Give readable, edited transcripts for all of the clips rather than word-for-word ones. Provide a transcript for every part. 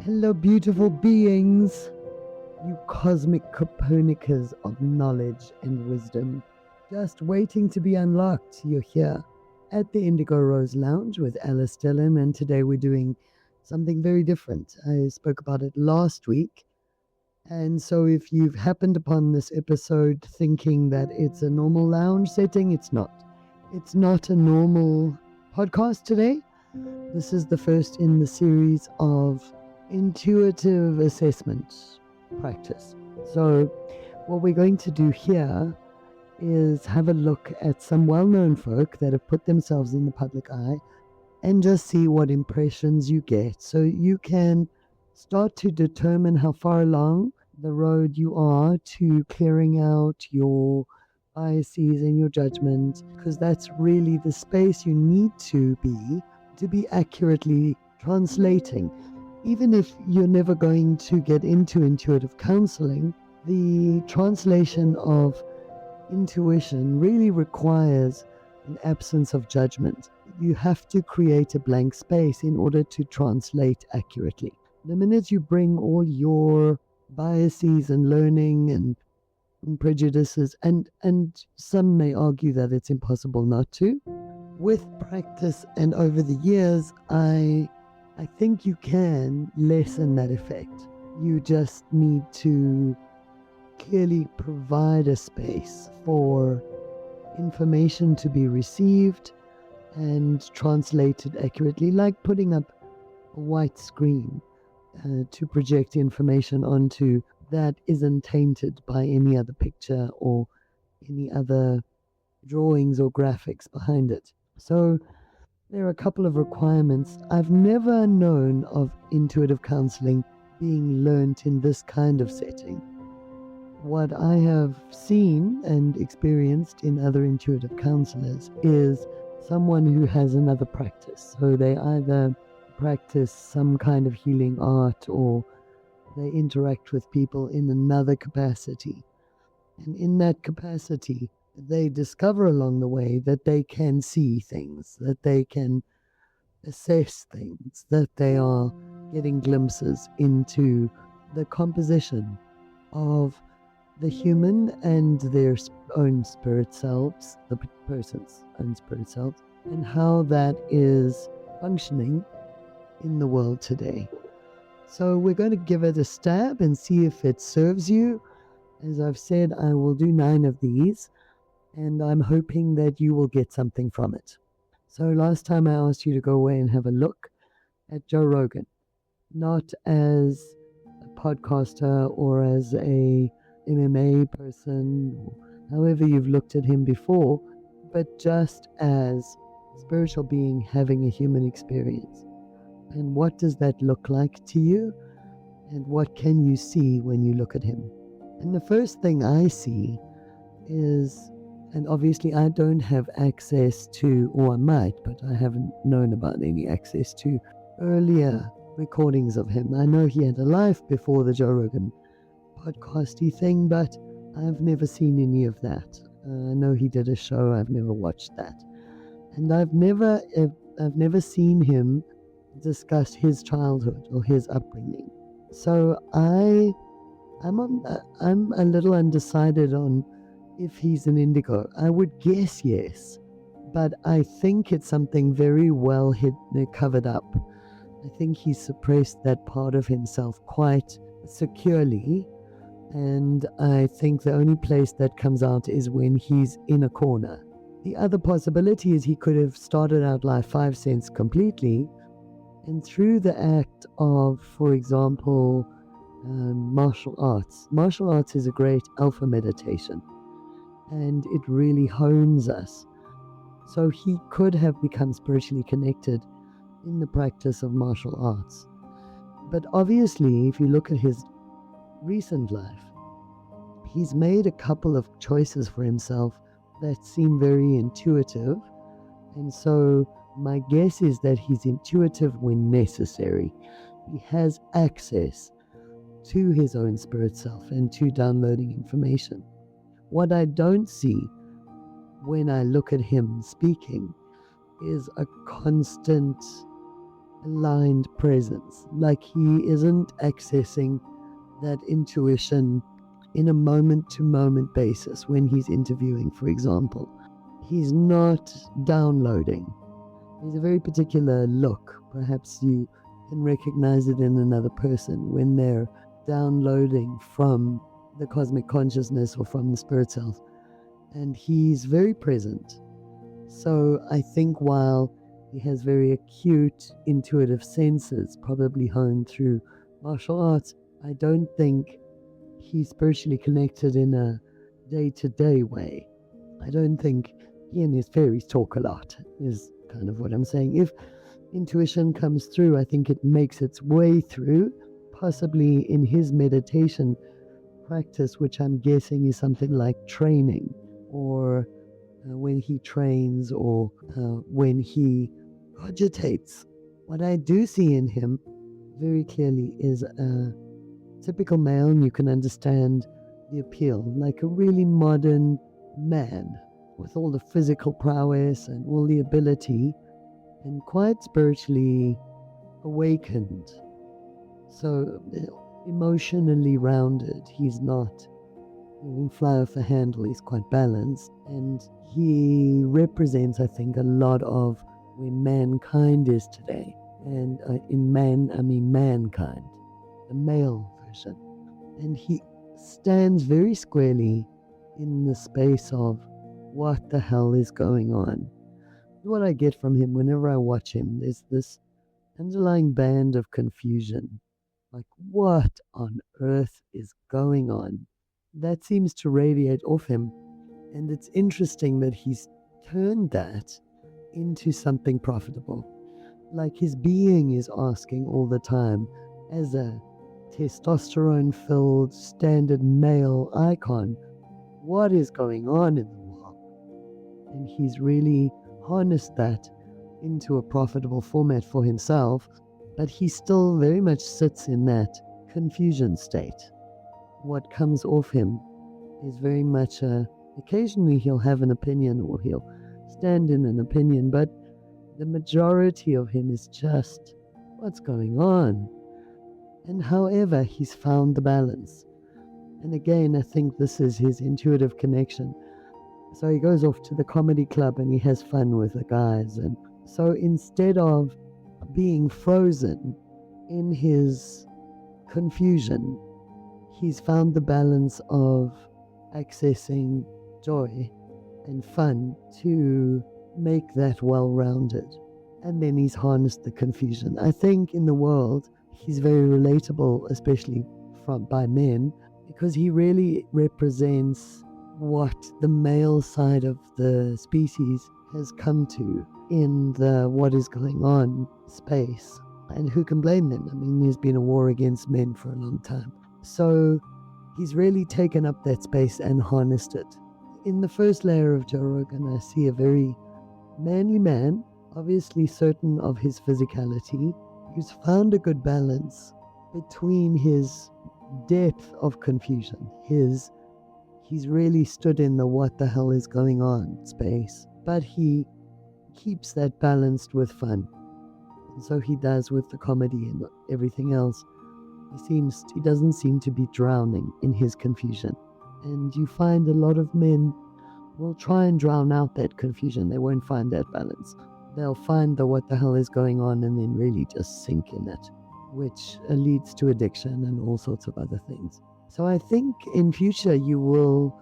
Hello, beautiful beings, you cosmic Copernicus of knowledge and wisdom, just waiting to be unlocked. You're here at the Indigo Rose Lounge with Alyce, and today we're doing something very different. I spoke about it last week, and so if you've happened upon this episode thinking that it's a normal lounge setting, it's not. It's not a normal podcast today. This is the first in the series of intuitive assessment practice. So what we're going to do here is have a look at some well-known folk that have put themselves in the public eye and just see what impressions you get, so you can start to determine how far along the road you are to clearing out your biases and your judgment, because that's really the space you need to be accurately translating. Even if you're never going to get into intuitive counseling, the translation of intuition really requires an absence of judgment. You have to create a blank space in order to translate accurately. The minute you bring all your biases and learning and prejudices, and some may argue that it's impossible not to, with practice and over the years, I think you can lessen that effect. You just need to clearly provide a space for information to be received and translated accurately, like putting up a white screen to project information onto that isn't tainted by any other picture or any other drawings or graphics behind it. So there are a couple of requirements. I've never known of intuitive counseling being learnt in this kind of setting. What I have seen and experienced in other intuitive counselors is someone who has another practice. So they either practice some kind of healing art or they interact with people in another capacity. And in that capacity, they discover along the way that they can see things, that they can assess things, that they are getting glimpses into the composition of the human and their own spirit selves, the person's own spirit selves, and how that is functioning in the world today. So we're going to give it a stab and see if it serves you. As I've said, I will do 9 of these, and I'm hoping that you will get something from it. So last time I asked you to go away and have a look at Joe Rogan, not as a podcaster or as a MMA person, or however you've looked at him before, but just as a spiritual being having a human experience. And what does that look like to you? And what can you see when you look at him? And the first thing I see is, and obviously I don't have access to, or I might, but I haven't known about any access to earlier recordings of him. I know he had a life before the Joe Rogan podcasty thing, but I've never seen any of that. I know he did a show, I've never watched that. And I've never seen him discuss his childhood or his upbringing. So I'm a little undecided on if he's an indigo. I would guess yes, but I think it's something very well covered up. I think he suppressed that part of himself quite securely, and I think the only place that comes out is when he's in a corner. The other possibility is he could have started out life 5 cents completely, and through the act of, for example, martial arts. Martial arts is a great alpha meditation, and it really hones us. So he could have become spiritually connected in the practice of martial arts. But obviously, if you look at his recent life, he's made a couple of choices for himself that seem very intuitive, and so my guess is that he's intuitive when necessary. He has access to his own spirit self and to downloading information. What I don't see when I look at him speaking is a constant aligned presence, like he isn't accessing that intuition in a moment to moment basis when he's interviewing, for example. He's not downloading. There's a very particular look. Perhaps you can recognize it in another person when they're downloading from the cosmic consciousness or from the spirit self. And he's very present. So I think while he has very acute intuitive senses, probably honed through martial arts, I don't think he's spiritually connected in a day-to-day way. I don't think he and his fairies talk a lot, is kind of what I'm saying. If intuition comes through, I think it makes its way through, possibly in his meditation practice, which I'm guessing is something like training, or when he trains, or when he cogitates. What I do see in him very clearly is a typical male, and you can understand the appeal, like a really modern man with all the physical prowess and all the ability, and quite spiritually awakened. So emotionally rounded. He's not, he won't fly off the handle. He's quite balanced, and he represents, I think, a lot of where mankind is today. And in man, I mean mankind, the male version. And he stands very squarely in the space of what the hell is going on. What I get from him whenever I watch him, there's this underlying band of confusion. Like, what on earth is going on? That seems to radiate off him. And it's interesting that he's turned that into something profitable. Like his being is asking all the time, as a testosterone-filled standard male icon, what is going on in the world? And he's really harnessed that into a profitable format for himself, but he still very much sits in that confusion state. What comes off him is very much occasionally he'll have an opinion, or he'll stand in an opinion, but the majority of him is just, what's going on? And however, he's found the balance. And again, I think this is his intuitive connection. So he goes off to the comedy club and he has fun with the guys. And so instead of being frozen in his confusion, he's found the balance of accessing joy and fun to make that well-rounded. And then he's harnessed the confusion. I think in the world, he's very relatable, especially by men, because he really represents what the male side of the species has come to in the what is going on space. And who can blame them? I mean, there's been a war against men for a long time. So he's really taken up that space and harnessed it. In the first layer of Joe Rogan, I see a very manly man, obviously certain of his physicality, who's found a good balance between his depth of confusion. He's really stood in the what the hell is going on space, but he keeps that balanced with fun. And so he does with the comedy and everything else. He doesn't seem to be drowning in his confusion. And you find a lot of men will try and drown out that confusion. They won't find that balance. They'll find the what the hell is going on and then really just sink in it, which leads to addiction and all sorts of other things. So I think in future you will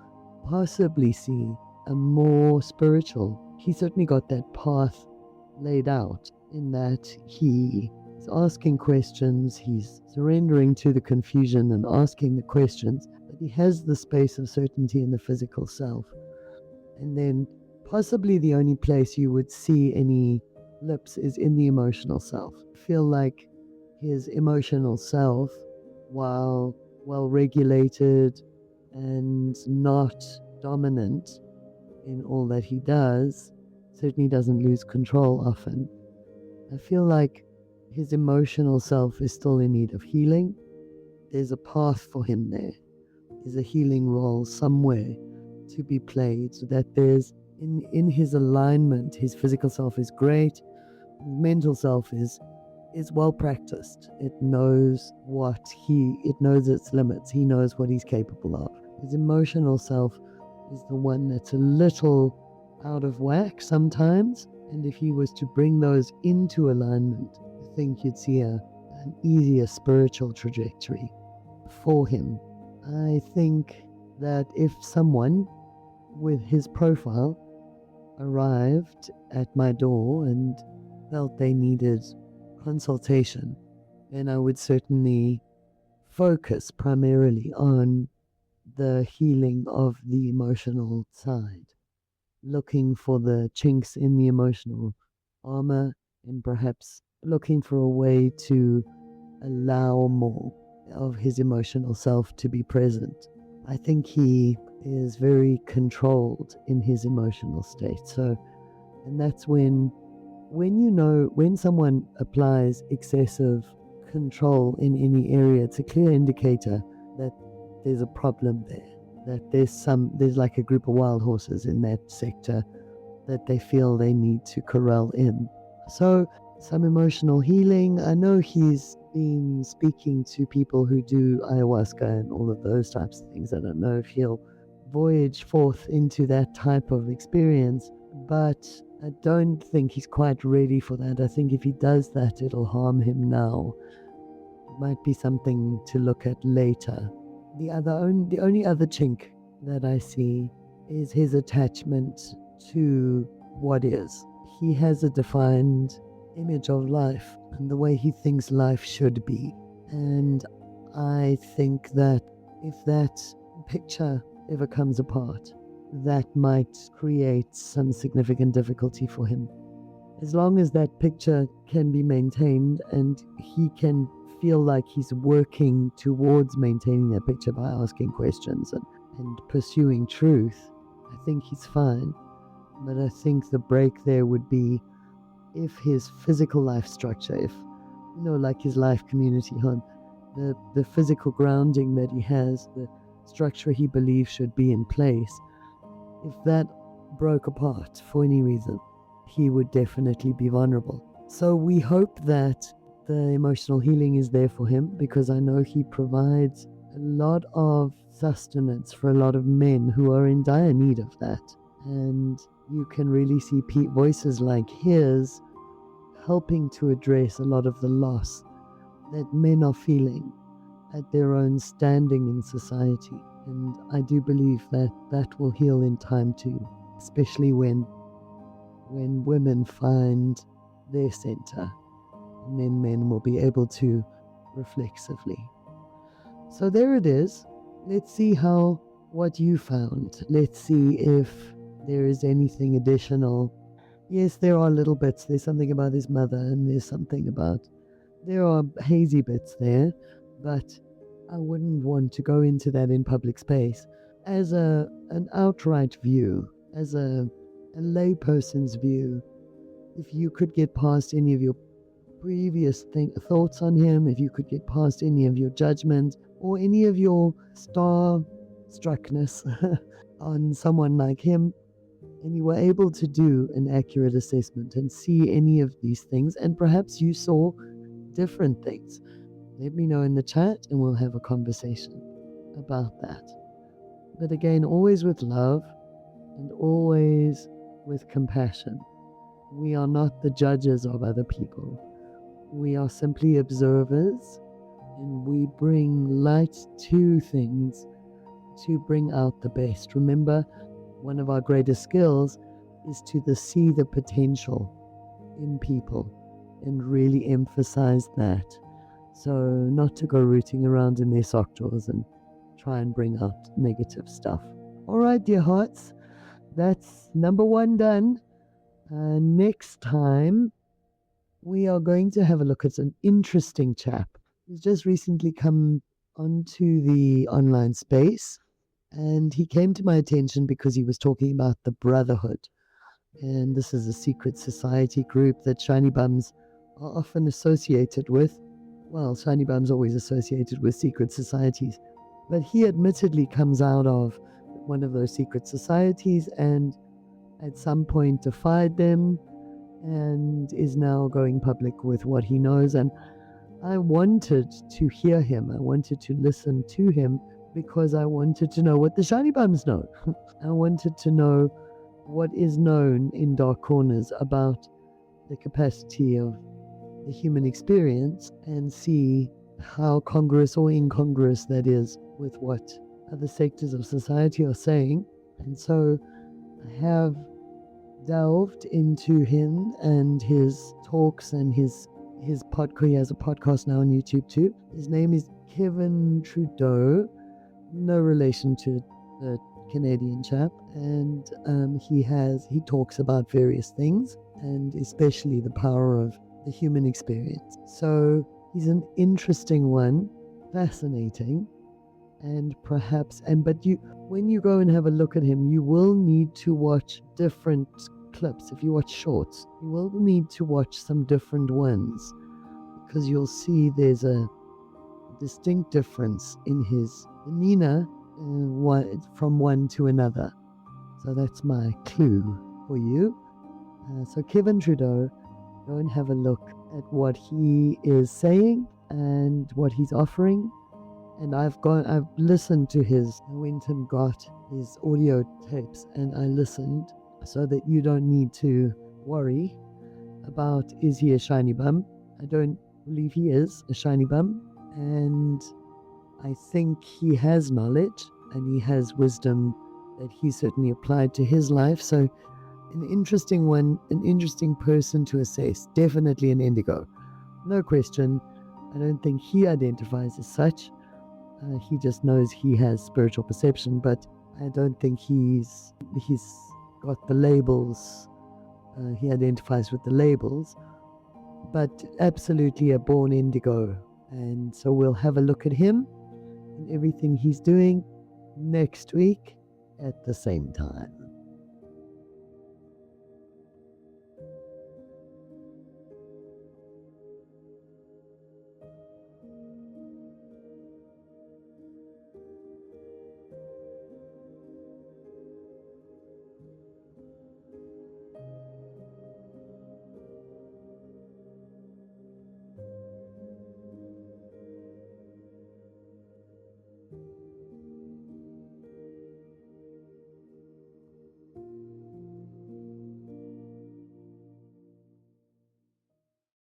possibly see a more spiritual. He certainly got that path laid out in that he is asking questions, he's surrendering to the confusion and asking the questions, but he has the space of certainty in the physical self. And then possibly the only place you would see any lips is in the emotional self. I feel like his emotional self, while well regulated and not dominant in all that he does, certainly doesn't lose control often. I feel like his emotional self is still in need of healing. There's a path for him there. There's a healing role somewhere to be played, so that there's in his alignment, his physical self is great, his mental self is is well practiced. It knows it knows its limits. He knows what he's capable of. His emotional self is the one that's a little out of whack sometimes. And if he was to bring those into alignment, I think you'd see an easier spiritual trajectory for him. I think that if someone with his profile arrived at my door and felt they needed consultation, then I would certainly focus primarily on the healing of the emotional side, looking for the chinks in the emotional armor and perhaps looking for a way to allow more of his emotional self to be present. I think he is very controlled in his emotional state. And that's when someone applies excessive control in any area, it's a clear indicator that there's a problem there, that there's like a group of wild horses in that sector that they feel they need to corral in. So some emotional healing. I know he's been speaking to people who do ayahuasca and all of those types of things. I don't know if he'll voyage forth into that type of experience, but I don't think he's quite ready for that. I think if he does that, it'll harm him now. It might be something to look at later. The only other chink that I see is his attachment to what is. He has a defined image of life and the way he thinks life should be. And I think that if that picture ever comes apart, that might create some significant difficulty for him. As long as that picture can be maintained and he can feel like he's working towards maintaining that picture by asking questions and pursuing truth, I think he's fine. But I think the break there would be if his physical life structure, if, like his life community home, the physical grounding that he has, the structure he believes should be in place, if that broke apart for any reason, he would definitely be vulnerable. So we hope that the emotional healing is there for him, because I know he provides a lot of sustenance for a lot of men who are in dire need of that. And you can really see voices like his helping to address a lot of the loss that men are feeling at their own standing in society. And I do believe that that will heal in time too, especially when women find their center, and then men will be able to reflexively. So there it is. Let's see what you found. Let's see if there is anything additional. Yes, there are little bits. There's something about his mother, and there are hazy bits there, but I wouldn't want to go into that in public space. As an outright view, as a layperson's view, if you could get past any of your previous thoughts on him, if you could get past any of your judgment or any of your star-struckness on someone like him, and you were able to do an accurate assessment and see any of these things, and perhaps you saw different things, let me know in the chat and we'll have a conversation about that. But again, always with love and always with compassion. We are not the judges of other people. We are simply observers, and we bring light to things to bring out the best. Remember, one of our greatest skills is to see the potential in people and really emphasize that. So not to go rooting around in their sock drawers and try and bring out negative stuff. All right, dear hearts, that's number 1 done. Next time, we are going to have a look at an interesting chap who's just recently come onto the online space. And he came to my attention because he was talking about the Brotherhood. And this is a secret society group that shiny bums are often associated with. Well, shiny bums always associated with secret societies. But he admittedly comes out of one of those secret societies and at some point defied them and is now going public with what he knows. And I wanted to hear him. I wanted to listen to him because I wanted to know what the shiny bums know. I wanted to know what is known in dark corners about the capacity of the human experience and see how congruous or incongruous that is with what other sectors of society are saying. And so I have delved into him and his talks and his podcast. He has a podcast now on YouTube too. His name is Kevin Trudeau, no relation to the Canadian chap, and he talks about various things, and especially the power of the human experience. So he's an interesting one, fascinating, and perhaps when you go and have a look at him, you will need to watch different clips. If you watch shorts, you will need to watch some different ones, because you'll see there's a distinct difference in his demeanor from one to another. So that's my clue for you. So Kevin Trudeau, go and have a look at what he is saying and what he's offering. And I've listened to I went and got his audio tapes and I listened, so that you don't need to worry about, is he a shiny bum? I don't believe he is a shiny bum. And I think he has knowledge and he has wisdom that he certainly applied to his life. So an interesting one, an interesting person to assess. Definitely an indigo. No question. I don't think he identifies as such. He just knows he has spiritual perception, but I don't think he's got the labels. He identifies with the labels, but absolutely a born indigo. And so we'll have a look at him and everything he's doing next week at the same time.